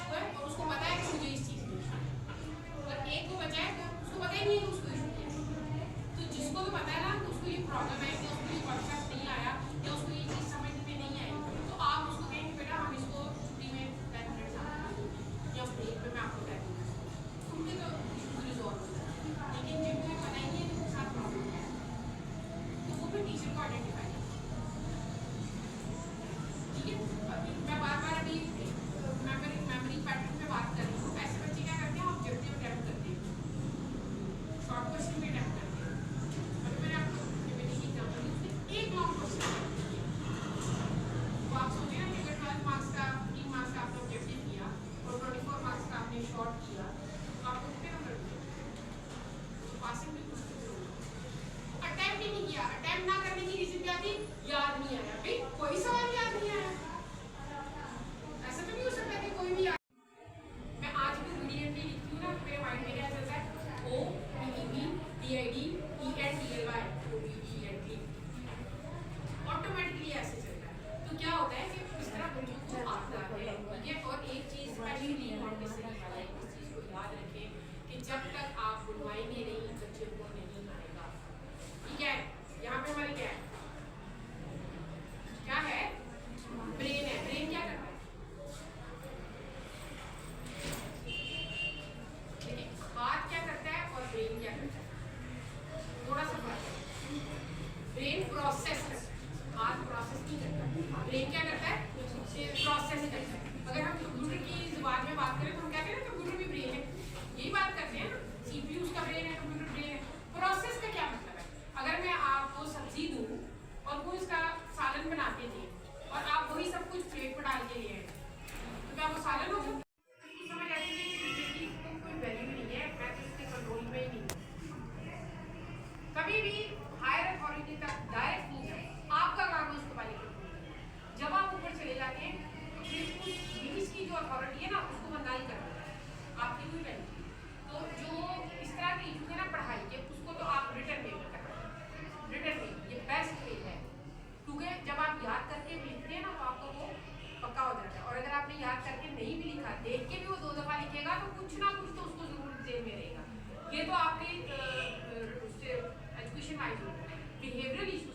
Issue है और उसको पता है कि मुझे इस चीज़ में इशू है, और एक वो बचा है उसको पता ही नहीं है कि उसको इशू है। तो जिसको तो पता है ना कि उसको ये प्रॉब्लम है, कि उसको ये कॉन्सेप्ट नहीं आया या उसको ये चीज़ समझ में नहीं आई, तो आप उसको कहेंगे बेटा हम इसको छुट्टी में 10 मिनट या ब्रेक में मैं आपको कह दूँगा, उनके तो इशू रिजॉल्व हो जाए। लेकिन जिनको ये पता ही नहीं है कि उनके साथ प्रॉब्लम है, तो वो भी टीचर को आइडेंटिफाई करें। ठीक है, मैं बार बार अभी मेमोरी पैटर्न पे बात कर रही हूँ। ऐसे बच्चे क्या करते हैं, ऑब्जेक्टिव अटेम्प्ट करते हैं, शॉर्ट क्वेश्चन भी अटेम्प्ट करते हैं। अभी मैंने आपको रिमेनिंग एग्जाम्पल दी, उसमें एक लॉन्ग क्वेश्चन है, तो आप सोचिए ना कि अगर 12 मार्क्स का 3 मार्क्स का आपने ऑब्जेक्टिव किया और 24 मार्क्स का आपने शॉर्ट किया, तो आपको कितने नंबर मिले? तो पासिंग भी कुछ अटेम्प्ट ही नहीं किया। अटेम्प्ट ना करने की रीजन क्या थी? याद नहीं आया। भाई कोई सवाल याद नहीं आया, ऐसा तो नहीं हो सकता कि कोई भी मैं आज भी इमीडिएटली लिखती हूँ ना, मेरे माइंड में क्या चलता है, O P E B D I D E N T L Y O B E N T, automatically ऐसे चलता है। तो क्या होता है कि इस तरह बच्चों को आता है, ठीक है। और एक चीज स्पेशली मॉन्टेसरी वाला है, इस चीज को याद रखें कि जब तक आप बुलवाएंगे नहीं बच्चे को नहीं आएगा, ठीक है। यहाँ पे हमारी क्या है, ब्रेन है। ब्रेन क्या करता है, हाथ क्या करता है और ब्रेन क्या करता है, थोड़ा सा फर्क है। ब्रेन प्रोसेस करता है, हाथ प्रोसेस नहीं करता, ब्रेन क्या करता है, प्रोसेस करता है। अगर हम कंप्यूटर की जुबान में बात करें तो हम कहते हैं ना कंप्यूटर भी ब्रेन है, यही बात करते हैं ना, सीपीयू उसका ब्रेन है, कंप्यूटर ब्रेन है। प्रोसेस का क्या मतलब है, अगर मैं आपको सब्जी दूँ और वो इसका सालन बनाते थे और आप वही सब कुछ प्लेट पर डाल के ले आए, तो क्या वो सालन हो सकता है? समझ आती है कि कोई वैल्यू नहीं है, मैं तो इसके कंट्रोल में ही नहीं। कभी भी हायर अथॉरिटी तक डायरेक्ट नहीं जाए, आपका काम है उसको पहले कंट्रोल करना। जब आप ऊपर चले जाते हैं तो फिर उस मीन्स की जो अथॉरिटी है ना उसको बंदाई कर देता है, आपकी कोई वैल्यू। तो जो इस तरह के इशू है ना पढ़ाई के, उसको तो आप रिटर्न वे में करना, रिटर्न वे ये बेस्ट वे है, क्योंकि जब आप याद करके भी लिखते हैं ना तो आपका वो पक्का हो जाता है। और अगर आपने याद करके नहीं भी लिखा, देख के भी वो 2 दफा लिखेगा तो कुछ ना कुछ तो उसको जरूर जेब में रहेगा। ये तो आपने उससे एजुकेशन वाइज बिहेवियरल इशू